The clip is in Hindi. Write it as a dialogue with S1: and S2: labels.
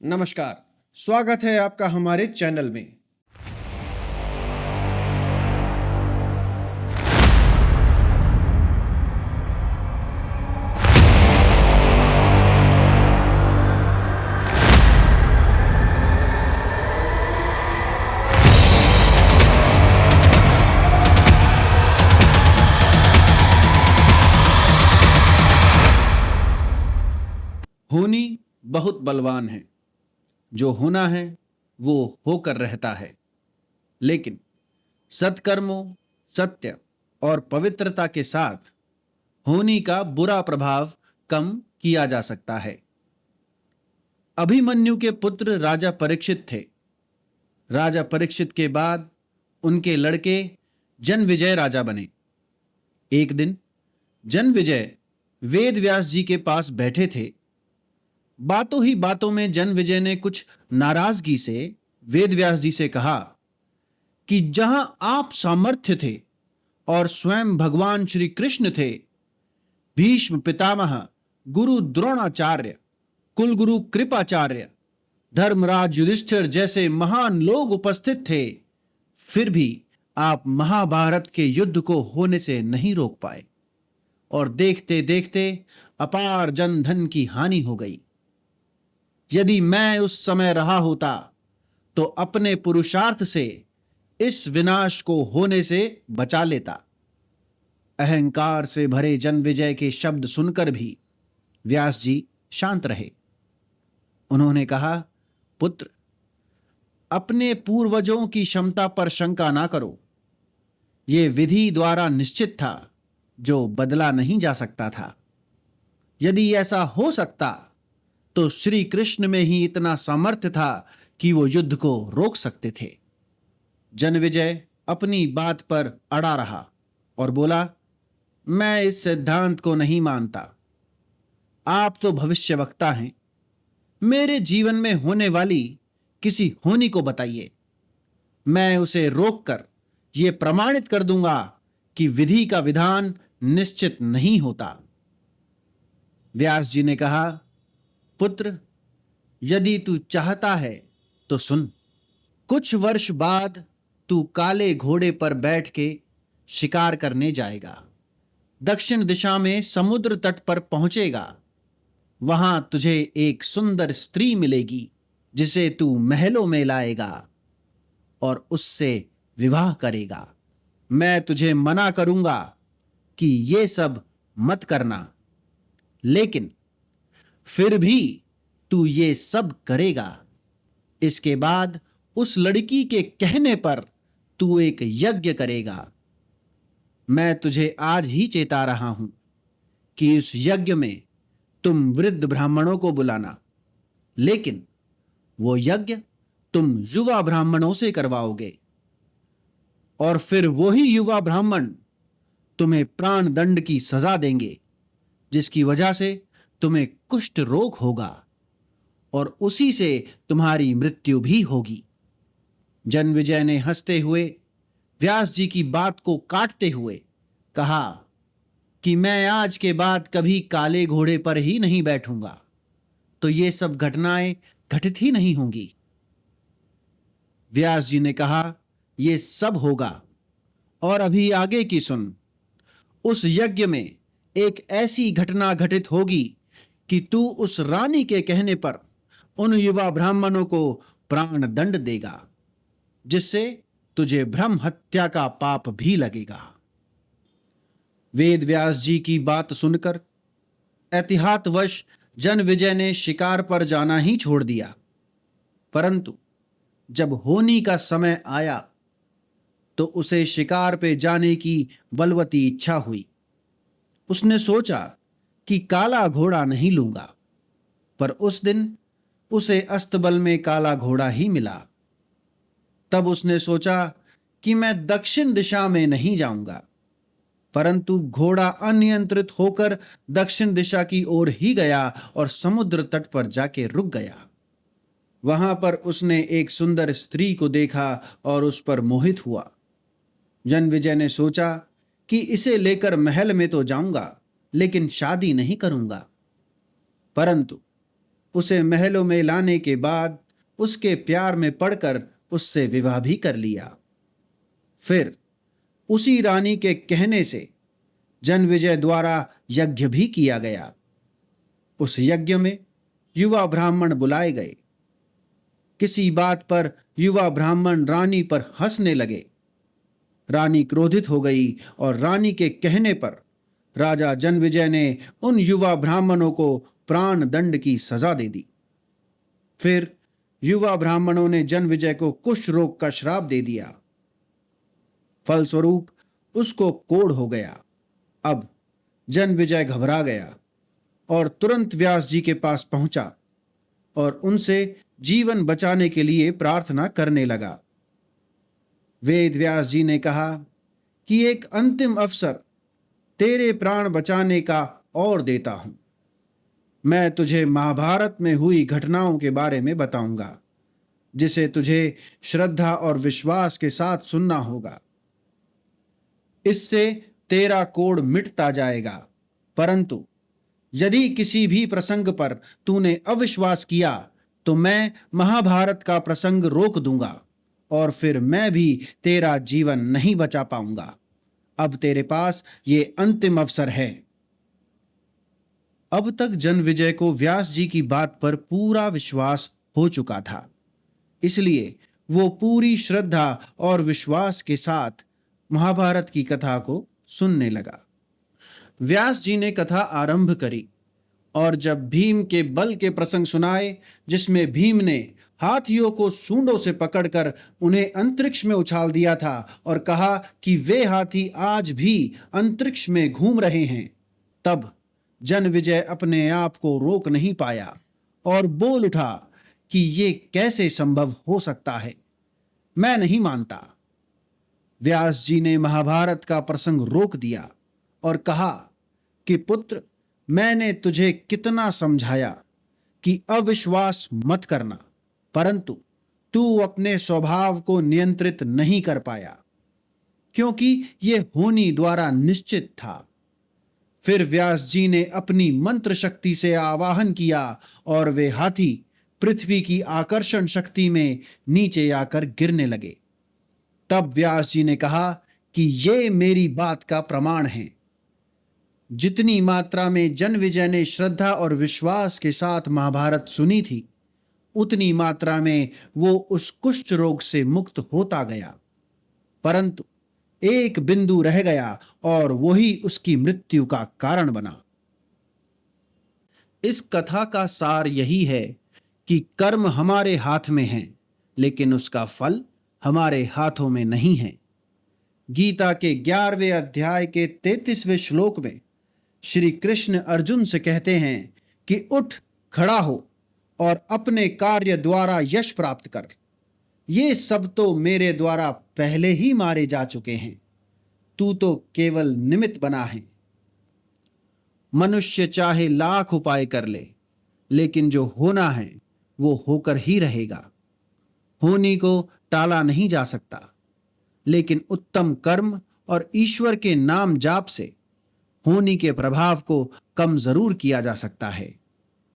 S1: नमस्कार। स्वागत है आपका हमारे चैनल में। होनी बहुत बलवान है। जो होना है वो होकर रहता है, लेकिन सत्कर्मों, सत्य और पवित्रता के साथ होनी का बुरा प्रभाव कम किया जा सकता है। अभिमन्यु के पुत्र राजा परीक्षित थे। राजा परीक्षित के बाद उनके लड़के जनविजय राजा बने। एक दिन जनविजय वेद व्यास जी के पास बैठे थे। बातों ही बातों में जनविजय ने कुछ नाराजगी से वेद व्यास जी से कहा कि जहां आप सामर्थ्य थे और स्वयं भगवान श्री कृष्ण थे, भीष्म पितामह, गुरु द्रोणाचार्य, कुलगुरु कृपाचार्य, धर्मराज युधिष्ठिर जैसे महान लोग उपस्थित थे, फिर भी आप महाभारत के युद्ध को होने से नहीं रोक पाए और देखते देखते अपार जनधन की हानि हो गई। यदि मैं उस समय रहा होता तो अपने पुरुषार्थ से इस विनाश को होने से बचा लेता। अहंकार से भरे जनविजय के शब्द सुनकर भी व्यास जी शांत रहे। उन्होंने कहा, पुत्र, अपने पूर्वजों की क्षमता पर शंका ना करो। यह विधि द्वारा निश्चित था, जो बदला नहीं जा सकता था। यदि ऐसा हो सकता तो श्री कृष्ण में ही इतना सामर्थ्य था कि वो युद्ध को रोक सकते थे। जनविजय अपनी बात पर अड़ा रहा और बोला, मैं इस सिद्धांत को नहीं मानता। आप तो भविष्यवक्ता हैं। मेरे जीवन में होने वाली किसी होनी को बताइए। मैं उसे रोककर यह प्रमाणित कर दूंगा कि विधि का विधान निश्चित नहीं होता। व्यास जी ने कहा, पुत्र, यदि तू चाहता है तो सुन। कुछ वर्ष बाद तू काले घोड़े पर बैठ के शिकार करने जाएगा। दक्षिण दिशा में समुद्र तट पर पहुंचेगा। वहां तुझे एक सुंदर स्त्री मिलेगी जिसे तू महलों में लाएगा और उससे विवाह करेगा। मैं तुझे मना करूंगा कि ये सब मत करना, लेकिन फिर भी तू ये सब करेगा। इसके बाद उस लड़की के कहने पर तू एक यज्ञ करेगा। मैं तुझे आज ही चेता रहा हूं कि उस यज्ञ में तुम वृद्ध ब्राह्मणों को बुलाना, लेकिन वो यज्ञ तुम युवा ब्राह्मणों से करवाओगे और फिर वही युवा ब्राह्मण तुम्हें प्राण दंड की सजा देंगे, जिसकी वजह से तुम्हें कुष्ठ रोग होगा और उसी से तुम्हारी मृत्यु भी होगी। जनविजय ने हंसते हुए व्यास जी की बात को काटते हुए कहा कि मैं आज के बाद कभी काले घोड़े पर ही नहीं बैठूंगा, तो ये सब घटनाएं घटित ही नहीं होंगी। व्यास जी ने कहा, ये सब होगा, और अभी आगे की सुन। उस यज्ञ में एक ऐसी घटना घटित होगी कि तू उस रानी के कहने पर उन युवा ब्राह्मणों को प्राण दंड देगा, जिससे तुझे ब्रह्म हत्या का पाप भी लगेगा। वेद व्यास जी की बात सुनकर एहतियातवश जनविजय ने शिकार पर जाना ही छोड़ दिया। परंतु जब होनी का समय आया तो उसे शिकार पे जाने की बलवती इच्छा हुई। उसने सोचा कि काला घोड़ा नहीं लूंगा, पर उस दिन उसे अस्तबल में काला घोड़ा ही मिला। तब उसने सोचा कि मैं दक्षिण दिशा में नहीं जाऊंगा, परंतु घोड़ा अनियंत्रित होकर दक्षिण दिशा की ओर ही गया और समुद्र तट पर जाके रुक गया। वहां पर उसने एक सुंदर स्त्री को देखा और उस पर मोहित हुआ। जनविजय ने सोचा कि इसे लेकर महल में तो जाऊंगा, लेकिन शादी नहीं करूंगा। परंतु उसे महलों में लाने के बाद उसके प्यार में पड़कर उससे विवाह भी कर लिया। फिर उसी रानी के कहने से जन्मविजय द्वारा यज्ञ भी किया गया। उस यज्ञ में युवा ब्राह्मण बुलाए गए। किसी बात पर युवा ब्राह्मण रानी पर हंसने लगे। रानी क्रोधित हो गई और रानी के कहने पर राजा जन्मविजय ने उन युवा ब्राह्मणों को प्राण दंड की सजा दे दी। फिर युवा ब्राह्मणों ने जन्मविजय को कुष्ठ रोग का श्राप दे दिया। फलस्वरूप उसको कोढ़ हो गया। अब जन्मविजय घबरा गया और तुरंत व्यास जी के पास पहुंचा और उनसे जीवन बचाने के लिए प्रार्थना करने लगा। वेद व्यास जी ने कहा कि एक अंतिम अवसर तेरे प्राण बचाने का और देता हूं। मैं तुझे महाभारत में हुई घटनाओं के बारे में बताऊंगा, जिसे तुझे श्रद्धा और विश्वास के साथ सुनना होगा। इससे तेरा कोढ़ मिटता जाएगा, परंतु यदि किसी भी प्रसंग पर तूने अविश्वास किया तो मैं महाभारत का प्रसंग रोक दूंगा और फिर मैं भी तेरा जीवन नहीं बचा पाऊंगा। अब तेरे पास ये अंतिम अवसर है। अब तक जन्मविजय को व्यास जी की बात पर पूरा विश्वास हो चुका था, इसलिए वो पूरी श्रद्धा और विश्वास के साथ महाभारत की कथा को सुनने लगा। व्यास जी ने कथा आरंभ करी और जब भीम के बल के प्रसंग सुनाए, जिसमें भीम ने हाथियों को सूंडों से पकड़कर उन्हें अंतरिक्ष में उछाल दिया था और कहा कि वे हाथी आज भी अंतरिक्ष में घूम रहे हैं, तब जन्मविजय अपने आप को रोक नहीं पाया और बोल उठा कि ये कैसे संभव हो सकता है, मैं नहीं मानता। व्यास जी ने महाभारत का प्रसंग रोक दिया और कहा कि पुत्र, मैंने तुझे कितना समझाया कि अविश्वास मत करना, परंतु तू अपने स्वभाव को नियंत्रित नहीं कर पाया, क्योंकि यह होनी द्वारा निश्चित था। फिर व्यास जी ने अपनी मंत्र शक्ति से आवाहन किया और वे हाथी पृथ्वी की आकर्षण शक्ति में नीचे आकर गिरने लगे। तब व्यास जी ने कहा कि ये मेरी बात का प्रमाण है। जितनी मात्रा में जन्मविजय ने श्रद्धा और विश्वास के साथ महाभारत सुनी थी, उतनी मात्रा में वो उस कुष्ठ रोग से मुक्त होता गया, परंतु एक बिंदु रह गया और वही उसकी मृत्यु का कारण बना। इस कथा का सार यही है कि कर्म हमारे हाथ में है, लेकिन उसका फल हमारे हाथों में नहीं है। गीता के 11वें अध्याय के 33वें श्लोक में श्री कृष्ण अर्जुन से कहते हैं कि उठ, खड़ा हो और अपने कार्य द्वारा यश प्राप्त कर। ये सब तो मेरे द्वारा पहले ही मारे जा चुके हैं, तू तो केवल निमित्त बना है। मनुष्य चाहे लाख उपाय कर ले, लेकिन जो होना है वो होकर ही रहेगा। होनी को टाला नहीं जा सकता, लेकिन उत्तम कर्म और ईश्वर के नाम जाप से होनी के प्रभाव को कम जरूर किया जा सकता है।